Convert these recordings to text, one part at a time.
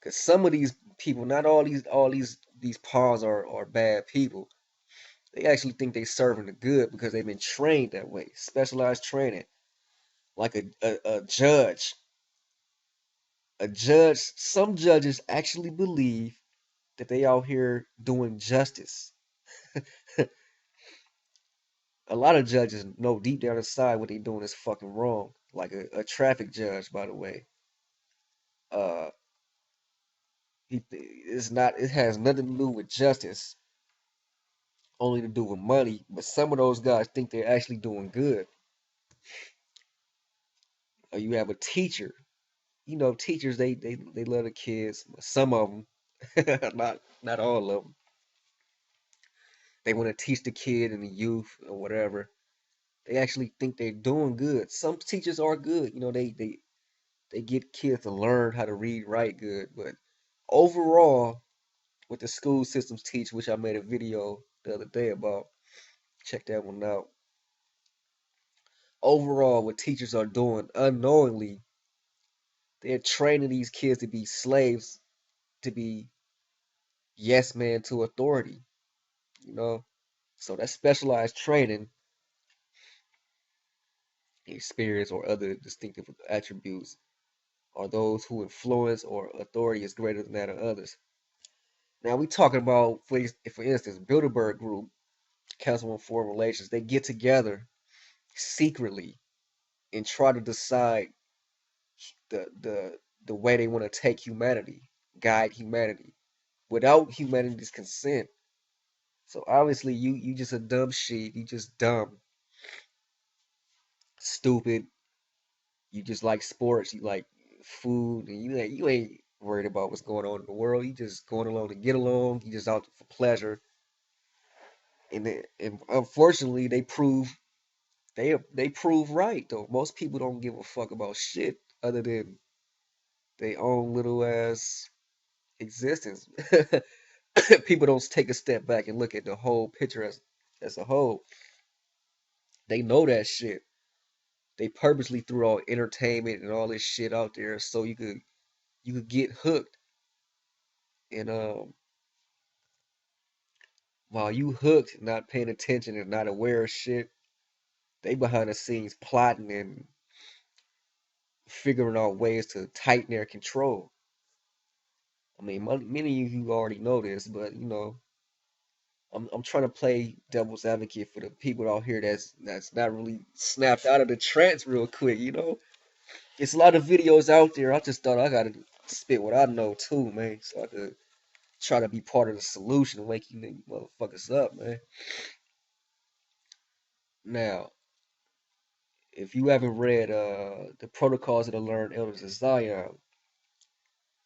Because some of these people, not all these pawns are bad people. They actually think they serving the good because they've been trained that way, specialized training. Like a judge. A judge, some judges actually believe that they out here doing justice. A lot of judges know deep down inside what they doing is fucking wrong. Like a traffic judge, by the way. Uh, it's not. It has nothing to do with justice, only to do with money. But some of those guys think they're actually doing good. Or you have a teacher. You know, teachers they love the kids. Some of them, not all of them. They want to teach the kid and the youth or whatever. They actually think they're doing good. Some teachers are good. You know, they get kids to learn how to read, write good. But overall, what the school systems teach, which I made a video the other day about, check that one out. Overall, what teachers are doing unknowingly, they're training these kids to be slaves, to be yes man to authority. You know, so that specialized training, experience, or other distinctive attributes are those who influence or authority is greater than that of others. Now we talking about, for instance, Bilderberg Group, Council on Foreign Relations. They get together secretly and try to decide the way they want to take humanity, guide humanity, without humanity's consent. So obviously, you just a dumb shit. You just dumb, stupid. You just like sports. You like food, and you ain't worried about what's going on in the world. You just going along to get along. You just out for pleasure. And unfortunately, they prove right though. Most people don't give a fuck about shit other than their own little ass existence. People don't take a step back and look at the whole picture as a whole. They know that shit. They purposely threw all entertainment and all this shit out there so you could get hooked. And while you hooked, not paying attention and not aware of shit, they behind the scenes plotting and figuring out ways to tighten their control. I mean, many of you already know this, but you know, I'm trying to play devil's advocate for the people out here that's not really snapped out of the trance real quick. You know, it's a lot of videos out there. I just thought I gotta spit what I know too, man, so I could try to be part of the solution and wake you motherfuckers up, man. Now, if you haven't read the Protocols of the Learned Elders of Zion,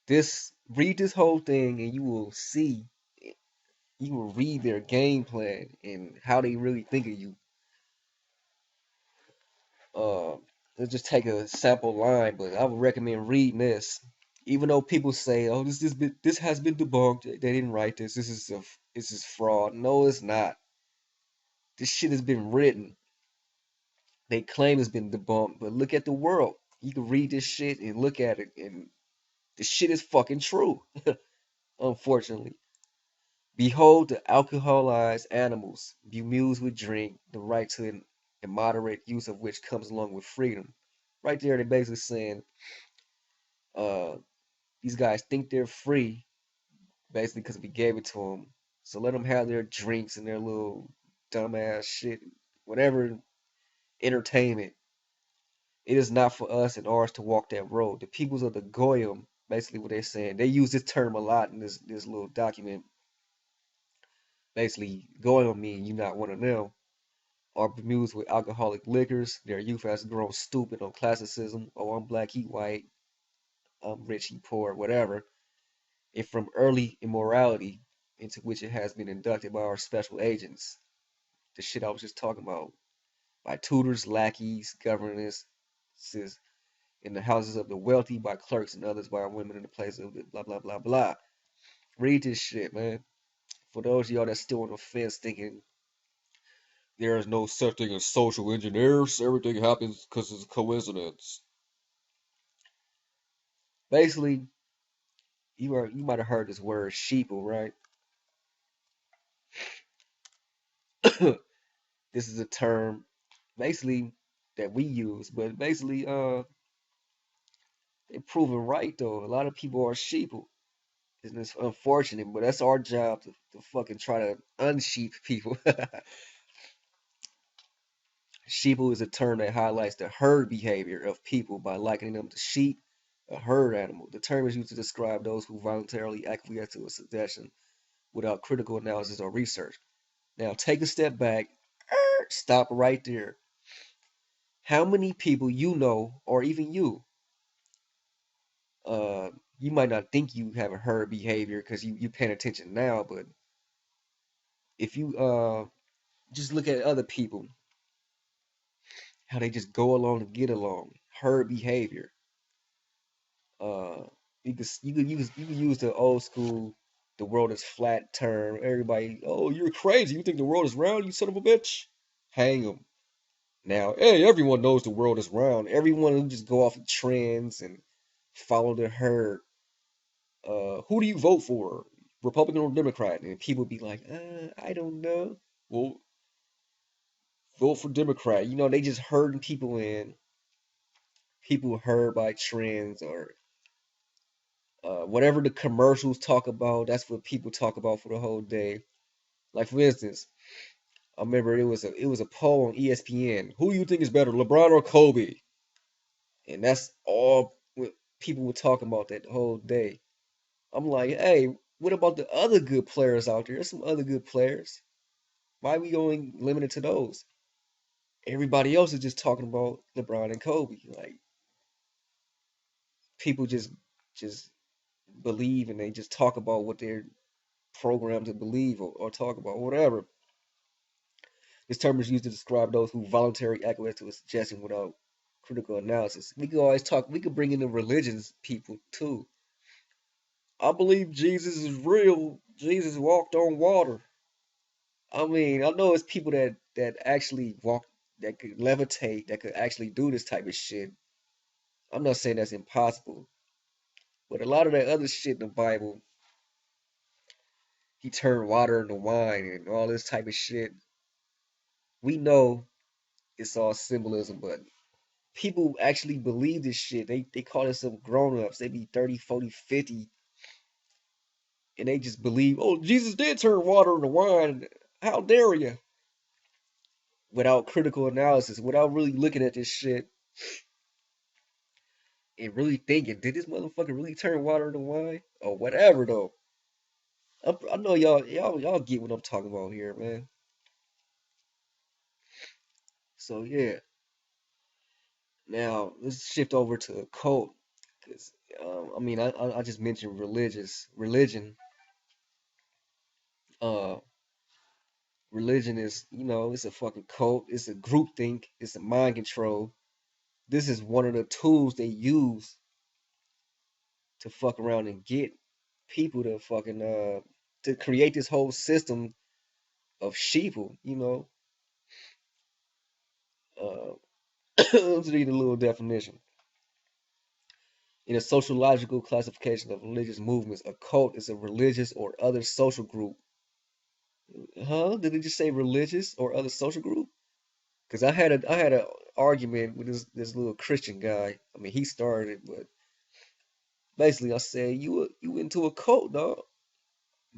this read this whole thing and you will see, you will read their game plan and how they really think of you. Uh, let's just take a sample line, but I would recommend reading this. Even though people say, "Oh, this has been debunked. They didn't write this. This is fraud." No, it's not. This shit has been written. They claim it's been debunked, but look at the world. You can read this shit and look at it, and the shit is fucking true. Unfortunately, behold the alcoholized animals, bemused with drink, the right to an immoderate use of which comes along with freedom. Right there, they're basically saying, uh, these guys think they're free, basically because we gave it to them. So let them have their drinks and their little dumbass shit, whatever entertainment. It is not for us and ours to walk that road. The peoples of the Goyim, basically what they're saying, they use this term a lot in this little document. Basically, Goyim mean you're not one of them. Are bemused with alcoholic liquors. Their youth has grown stupid on classicism. Oh, I'm black, he white. I'm rich, he poor, whatever. And from early immorality into which it has been inducted by our special agents. The shit I was just talking about. By tutors, lackeys, governesses, in the houses of the wealthy, by clerks and others, by women in the place of the blah blah blah blah. Read this shit, man. For those of y'all that's still on the fence thinking there is no such thing as social engineers, everything happens because it's a coincidence. Basically, You might have heard this word sheeple, right? This is a term basically that we use, but basically they proven right though. A lot of people are sheeple. And it's unfortunate, but that's our job to fucking try to unsheep people. Sheeple is a term that highlights the herd behavior of people by likening them to sheep, a herd animal. The term is used to describe those who voluntarily acquiesce to a suggestion without critical analysis or research. Now, take a step back, stop right there. How many people you know, or even you, uh, you might not think you have a herd behavior because you paying attention now, but if you just look at other people, how they just go along to get along, herd behavior. Uh, you could use the old school, the world is flat term. Everybody, oh, you're crazy. You think the world is round, you son of a bitch? Hang 'em. Now, hey, everyone knows the world is round. Everyone who just go off the trends and follow the herd. Who do you vote for? Republican or Democrat? And people be like, I don't know. Well, vote for Democrat. You know, they just herding people in. People herd by trends or whatever the commercials talk about. That's what people talk about for the whole day. Like for instance, I remember it was a poll on ESPN. Who do you think is better, LeBron or Kobe? And that's all what people were talking about that whole day. I'm like, hey, what about the other good players out there? There's some other good players. Why are we only limited to those? Everybody else is just talking about LeBron and Kobe. Like people just believe and they just talk about what they're programmed to believe or talk about, whatever. This term is used to describe those who voluntarily acquiesce to a suggestion without critical analysis. We could always talk. We could bring in the religions people too. I believe Jesus is real. Jesus walked on water. I mean, I know it's people that actually walk, that could levitate, that could actually do this type of shit. I'm not saying that's impossible, but a lot of that other shit in the Bible, he turned water into wine and all this type of shit. We know it's all symbolism, but people actually believe this shit. They call themselves grown ups. They be 30, 40, 50, and they just believe, oh, Jesus did turn water into wine. How dare you? Without critical analysis, without really looking at this shit and really thinking, did this motherfucker really turn water into wine? Or whatever though. I know y'all get what I'm talking about here, man. So yeah. Now let's shift over to a cult. Cause I mean I just mentioned religion. Uh Religion is, it's a fucking cult. It's a groupthink. It's a mind control. This is one of the tools they use to fuck around and get people to fucking to create this whole system of sheeple. Uh, let's read a little definition. In a sociological classification of religious movements, a cult is a religious or other social group. Huh? Did it just say religious or other social group? Because I had a argument with this little Christian guy. I mean, he started it, but basically I said you into a cult, dog.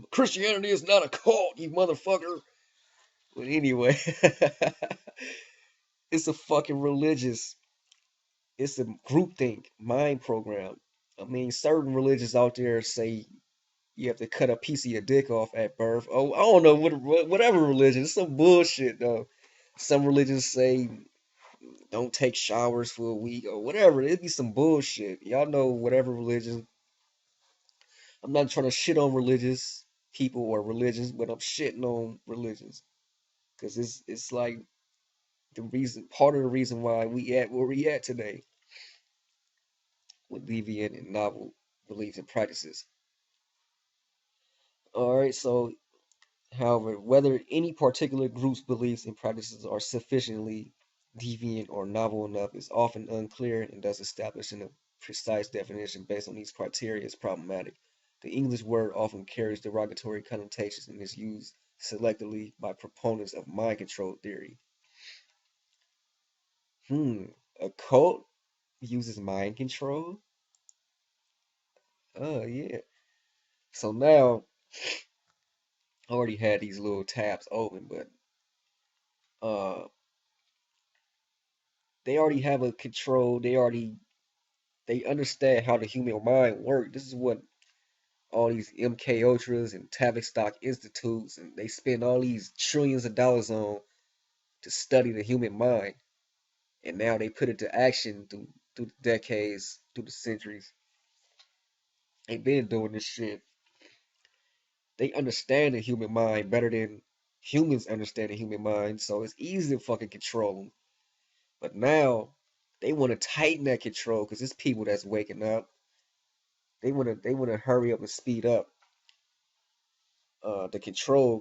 Christianity is not a cult, you motherfucker. But anyway, it's a fucking religious. It's a groupthink mind program. I mean, certain religions out there say you have to cut a piece of your dick off at birth. Oh, I don't know whatever religion. It's some bullshit though. Some religions say don't take showers for a week or whatever. It'd be some bullshit. Y'all know whatever religion. I'm not trying to shit on religious people or religions, but I'm shitting on religions because it's like the reason, part of the reason why we at where we at today with deviant and novel beliefs and practices. All right, so however, whether any particular group's beliefs and practices are sufficiently deviant or novel enough is often unclear, and thus establishing a precise definition based on these criteria is problematic. The English word often carries derogatory connotations and is used selectively by proponents of mind control theory. Hmm, a cult uses mind control? Oh, yeah. So now, I already had these little tabs open, but uh, they already have a control. They understand how the human mind works. This is what all these MK Ultras and Tavistock Institutes, and they spend all these trillions of dollars on to study the human mind. And now they put it to action through the decades, through the centuries. They've been doing this shit. They understand the human mind better than humans understand the human mind, so it's easy to fucking control them. But now they want to tighten that control because it's people that's waking up. They want to hurry up and speed up the control